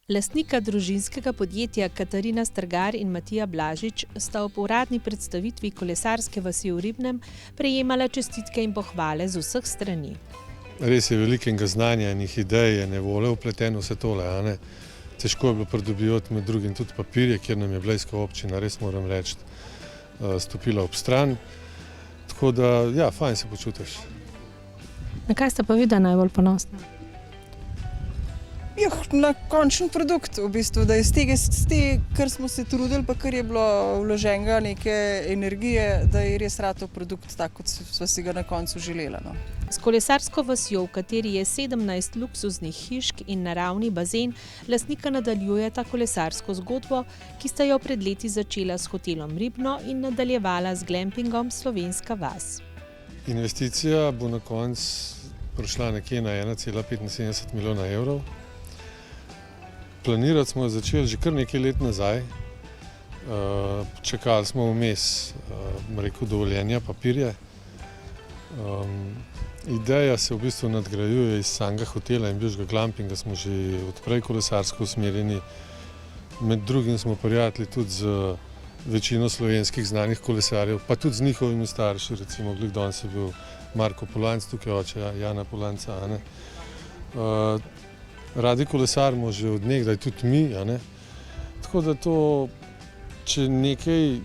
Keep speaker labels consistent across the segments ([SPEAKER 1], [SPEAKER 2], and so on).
[SPEAKER 1] Lastnika družinskega podjetja Katarina Strgar in Matija Blažič sta ob uradni predstavitvi kolesarske vasi v Ribnem prejemala čestitke in pohvale z vseh strani.
[SPEAKER 2] Res je velikega znanja in idej, je nevole vpleteno vse tole. Težko je bilo pridobivati med drugim tudi papirje, kjer nam je blejska občina, res moram reči, stopila ob stran. Tako da, ja, fajn se počutiš.
[SPEAKER 1] Na kaj ste pa vi najbolj ponosni?
[SPEAKER 3] Na končni produkt, v bistvu, da iz tega, kar smo se trudili, pa kar je bilo vloženega neke energije, da je res ratov produkt tak, kot sva si ga na koncu želela. No.
[SPEAKER 1] S kolesarsko vasjo, v kateri je 17 luksuznih hišk in naravni bazen, lastnika nadaljujeta kolesarsko zgodbo, ki sta jo pred leti začela s hotelom Ribno in nadaljevala z glampingom Slovenska vas.
[SPEAKER 2] Investicija bo na koncu prišla nekje na 1,75 milijona evrov. Planirati smo začeli že kar nekaj let nazaj. Čakali smo vmes, dovoljenja, papirje. Ideja se v bistvu nadgrajuje iz samega hotela in bivšega glampinga, smo že odprej kolesarsko usmerjeni. Med drugim smo prijatelji tudi z večino slovenskih znanih kolesarjev, pa tudi z njihovimi starši, recimo danes je bil Marko Polanc, tukaj oče Jana Polanca. Radi kolesarimo že od nekdaj, tudi mi. Tako da to, če nekaj,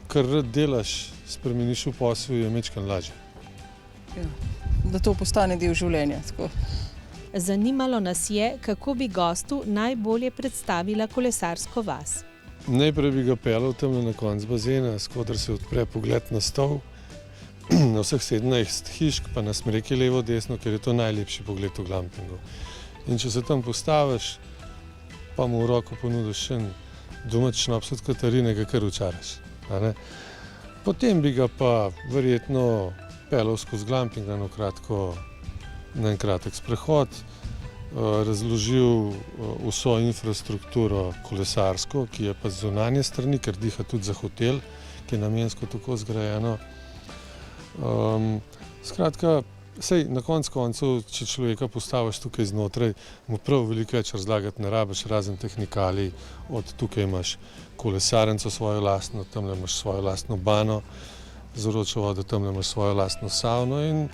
[SPEAKER 2] kar rad delaš, spremeniš v posel, je majčkeno lažje.
[SPEAKER 3] Ja, da to postane del življenja. Tako.
[SPEAKER 1] Zanimalo nas je, kako bi gostu najbolje predstavila kolesarsko vas.
[SPEAKER 2] Najprej bi ga peljal tam na konec bazena, skoder se odpre pogled na stol, na vseh 17 hišk, pa na smreki levo, desno, ker je to najlepši pogled v glampingu. In če se tam postaviš, pa mu v roko ponudiš še domač šnops od Katarine, ga kar učaraš. Potem bi ga pa verjetno peljal skozi glamping na en kratek sprehod, razložil vso infrastrukturo kolesarsko, ki je pa z zunanje strani, ker diha tudi za hotel, ki je namensko tako zgrajeno. Skratka, sej na koncu, če človeka postaviš tukaj znotraj, mu prav veliko več razlagati ne rabiš, razen tehnikalij. Od tukaj imaš kolesarnico svojo lastno, tamle imaš svojo lastno bano, z vročo vodo, tamle imaš svojo lastno savno in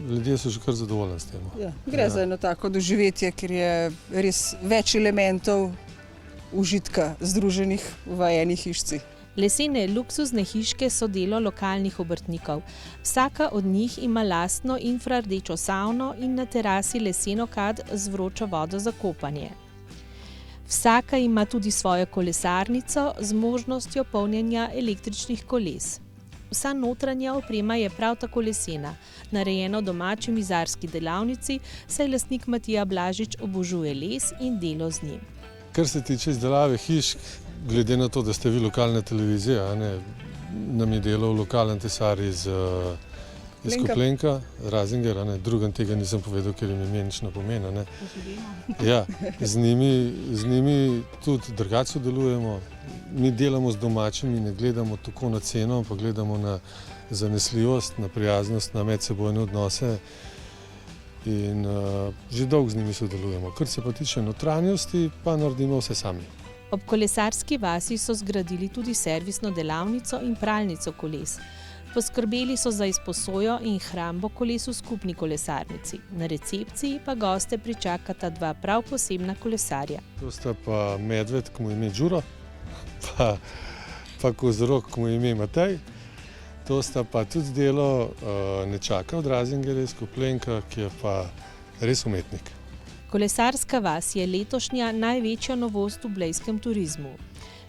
[SPEAKER 2] ljudje so že kar zadovoljni s tem.
[SPEAKER 3] Ja, gre za eno tako doživetje, ker je res več elementov užitka združenih v eni hišci.
[SPEAKER 1] Lesene luksuzne hiške so delo lokalnih obrtnikov. Vsaka od njih ima lastno infrardečo savno in na terasi leseno kad z vročo vodo za kopanje. Vsaka ima tudi svojo kolesarnico z možnostjo polnjenja električnih koles. Vsa notranja oprema je prav tako lesena, narejeno domači mizarski delavnici, saj lastnik Matija Blažič obožuje les in delo z njim.
[SPEAKER 2] Kar se tiče izdelave hišk, glede na to, da ste vi lokalna televizija, nam je delal lokalen tesar iz Kopljenka, Razinger, drugem tega nisem povedal, ker jim ime nič ne pomeni. Ja, z njimi tudi drugače sodelujemo. Mi delamo z domačimi, ne gledamo tako na ceno, ampak gledamo na zanesljivost, na prijaznost, na medsebojne odnose. In že dolgo z njimi sodelujemo. Kar se pa tiče notranjosti, pa naredimo vse sami.
[SPEAKER 1] Ob kolesarski vasi so zgradili tudi servisno delavnico in pralnico koles. Poskrbeli so za izposojo in hrambo koles v skupni kolesarnici. Na recepciji pa goste pričakata dva prav posebna kolesarja.
[SPEAKER 2] To sta pa medved, ki mu ime Đuro, pa kozorog, ki mu ime Matej. To sta pa tudi delo nečaka od Razingerja iz Kopljenka, ki je pa res umetnik.
[SPEAKER 1] Kolesarska vas je letošnja največja novost v blejskem turizmu.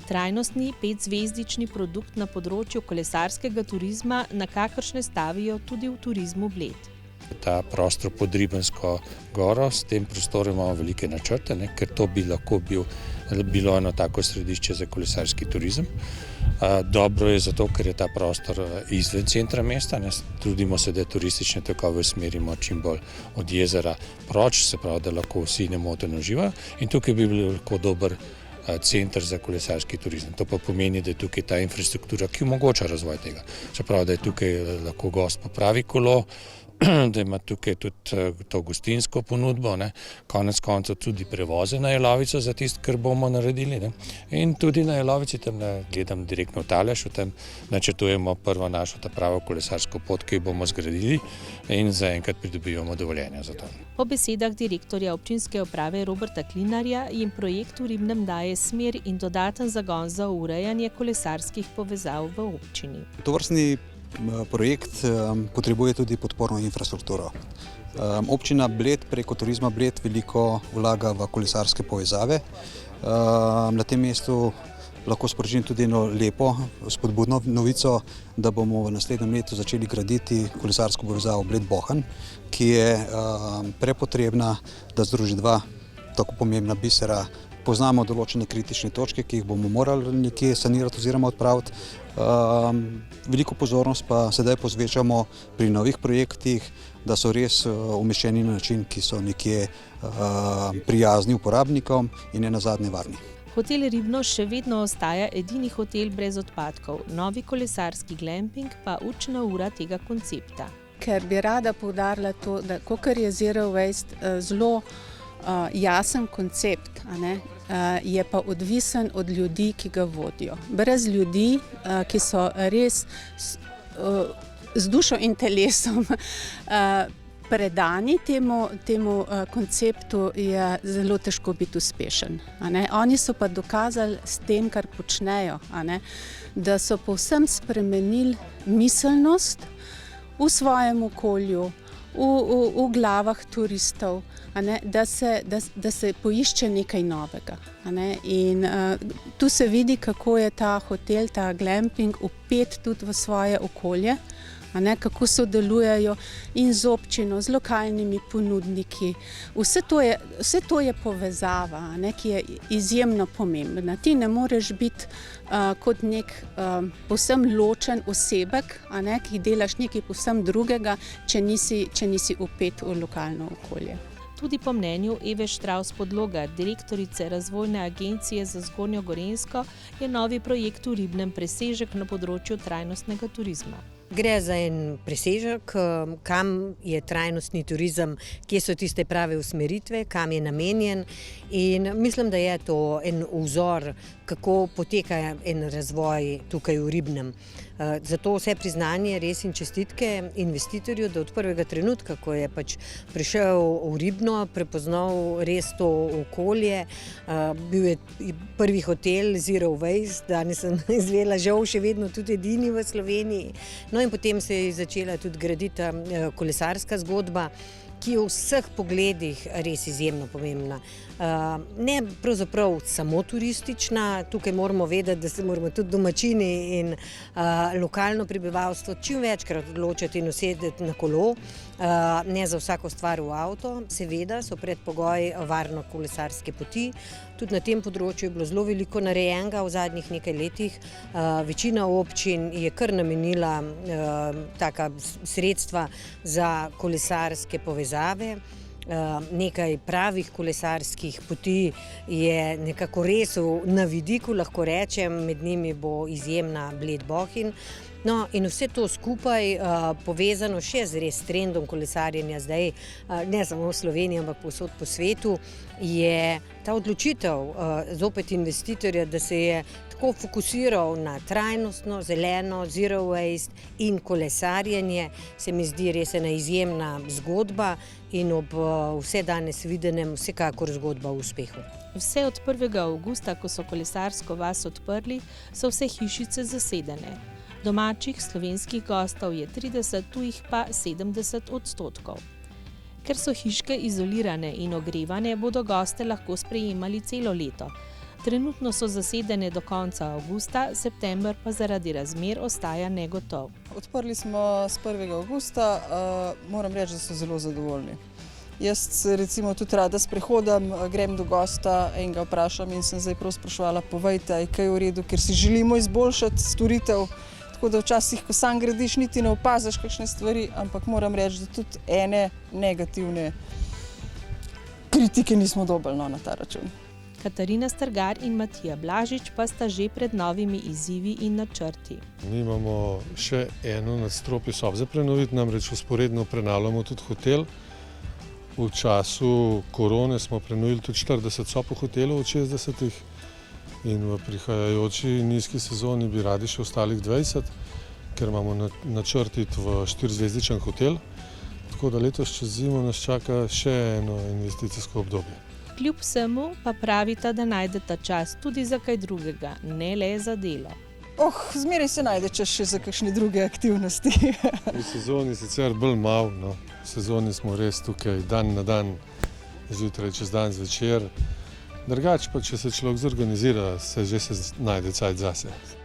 [SPEAKER 1] Trajnostni 5-zvezdični produkt na področju kolesarskega turizma, na kakršne stavijo tudi v turizmu Bled.
[SPEAKER 4] Ta prostor pod Ribensko goro, s tem prostorom imamo velike načrte, ker to bi lahko bilo eno tako središče za kolesarski turizem. Dobro je zato, ker je ta prostor izven centra mesta. Trudimo se, da turistične tokove usmerimo čim bolj od jezera proč, se pravi, da lahko vsi nemoteno uživajo. In tukaj bi bil lahko dober center za kolesarski turizem. To pa pomeni, da je tukaj ta infrastruktura, ki omogoča razvoj tega. Se pravi, da je tukaj lahko gost popravi kolo, da ima tukaj tudi to gostinsko ponudbo, ne. Konec koncev tudi prevoze na Jelovico za tisto, kar bomo naredili, ne. In tudi na Jelovici, tam gledam direktno v Talež, v tem načrtujemo prvo našo ta pravo kolesarsko pot, ki jo bomo zgradili in zaenkrat pridobivamo dovoljenja za to.
[SPEAKER 1] Po besedah direktorja občinske uprave Roberta Klinarja jim projekt v Ribnem daje smer in dodaten zagon za urejanje kolesarskih povezav v občini.
[SPEAKER 5] Tovrstni projekt potrebuje tudi podporno infrastrukturo. Občina Bled preko Turizma Bled veliko vlaga v kolesarske povezave. Na tem mestu lahko sporočim tudi eno lepo spodbudno novico, da bomo v naslednjem letu začeli graditi kolesarsko povezavo Bled-Bohinj, ki je prepotrebna, da združi dva tako pomembna bisera. Poznamo določene kritične točke, ki jih bomo morali nekje sanirati oziroma odpraviti. Veliko pozornost pa sedaj posvečamo pri novih projektih, da so res umeščeni na način, ki so nekje prijazni uporabnikom in nenazadnje varni.
[SPEAKER 1] Hotel Ribno še vedno ostaja edini hotel brez odpadkov, novi kolesarski glamping pa učna ura tega koncepta.
[SPEAKER 6] Ker bi rada poudarila to, da kakor je Zero Waste zelo jasen koncept, je pa odvisen od ljudi, ki ga vodijo. Brez ljudi, ki so res z dušo in telesom predani temu konceptu, je zelo težko biti uspešen. Oni so pa dokazali s tem, kar počnejo, da so povsem spremenili miselnost v svojem okolju, v glavah turistov, da se poišče nekaj novega. In tu se vidi, kako je ta hotel, ta glamping vpet tudi v svoje okolje, kako sodelujejo in z občino, z lokalnimi ponudniki. Vse to je povezava, ki je izjemno pomembna. Ti ne moreš biti kot nek povsem ločen osebek, ki delaš nekaj povsem drugega, če nisi vpet v lokalno okolje.
[SPEAKER 1] Tudi po mnenju Eve Štravs-Podlogar, direktorice Razvojne agencije za Zgornjo Gorenjsko, je novi projekt v Ribnem presežek na področju trajnostnega turizma.
[SPEAKER 7] Gre za en presežek, kam je trajnostni turizem, kje so tiste prave usmeritve, kam je namenjen, in mislim, da je to en vzor, kako poteka en razvoj tukaj v Ribnem. Zato vse priznanje, res in čestitke investitorju, da od prvega trenutka, ko je prišel v Ribno, prepoznal res to okolje. Bil je prvi hotel Zero Waste, danes sem izvedela, žal še vedno tudi edini v Sloveniji. No in potem se je začela tudi graditi kolesarska zgodba, ki je v vseh pogledih res izjemno pomembna. Ne pravzaprav samo turistična, tukaj moramo vedeti, da se moramo tudi domačini in lokalno prebivalstvo čim večkrat odločiti in usedeti na kolo, ne za vsako stvar v avto. Seveda so predpogoj varno kolesarske poti. Tudi na tem področju je bilo zelo veliko narejenega v zadnjih nekaj letih. Večina občin je kar namenila taka sredstva za kolesarske povezave. Nekaj pravih kolesarskih poti je nekako res na vidiku, lahko rečem, med njimi bo izjemna Bled-Bohinj. No, in vse to skupaj povezano še z res trendom kolesarjenja zdaj, ne samo v Sloveniji, ampak povsod po svetu, je ta odločitev zopet investitorja, da se je tako fokusiral na trajnostno, zeleno, zero waste in kolesarjenje, se mi zdi res ena izjemna zgodba in ob vse danes videnem vsekakor zgodba o uspehu.
[SPEAKER 1] Vse od 1. avgusta, ko so kolesarsko vas odprli, so vse hišice zasedene. Domačih slovenskih gostov je 30, tujih pa 70%. Ker so hiške izolirane in ogrevane, bodo goste lahko sprejemali celo leto. Trenutno so zasedene do konca avgusta, september pa zaradi razmer ostaja negotov.
[SPEAKER 3] Odprli smo s 1. avgusta, moram reči, da so zelo zadovoljni. Jaz recimo tudi rada sprehodam, grem do gosta, enega vprašam in sem zdaj prav spraševala, povejte, kaj je v redu, ker si želimo izboljšati storitev. Tako da včasih, ko sam gradiš, niti ne opaziš kakšne stvari, ampak moram reči, da tudi ene negativne kritike nismo dobili na ta račun.
[SPEAKER 1] Katarina Strgar in Matija Blažič pa sta že pred novimi izzivi in načrti.
[SPEAKER 2] Mi imamo še eno nadstropje sob za prenoviti, namreč vzporedno prenavljamo tudi hotel. V času korone smo prenovili tudi 40 sob v hotelu od 60-ih in v prihajajoči nizki sezoni bi radi še ostalih 20, ker imamo načrtiti v 4-zvezdičen hotel. Tako da letos čez zimo nas čaka še eno investicijsko obdobje.
[SPEAKER 1] Kljub vsemu pa pravita, da najdeta čas tudi za kaj drugega, ne le za delo.
[SPEAKER 3] Zmeraj se najde čas še za kakšne druge aktivnosti.
[SPEAKER 2] V sezoni sicer bolj malo, no. V sezoni smo res tukaj dan na dan, zjutraj čez dan zvečer. Drugače pa, če se človek zorganizira, se že najde cajt zase.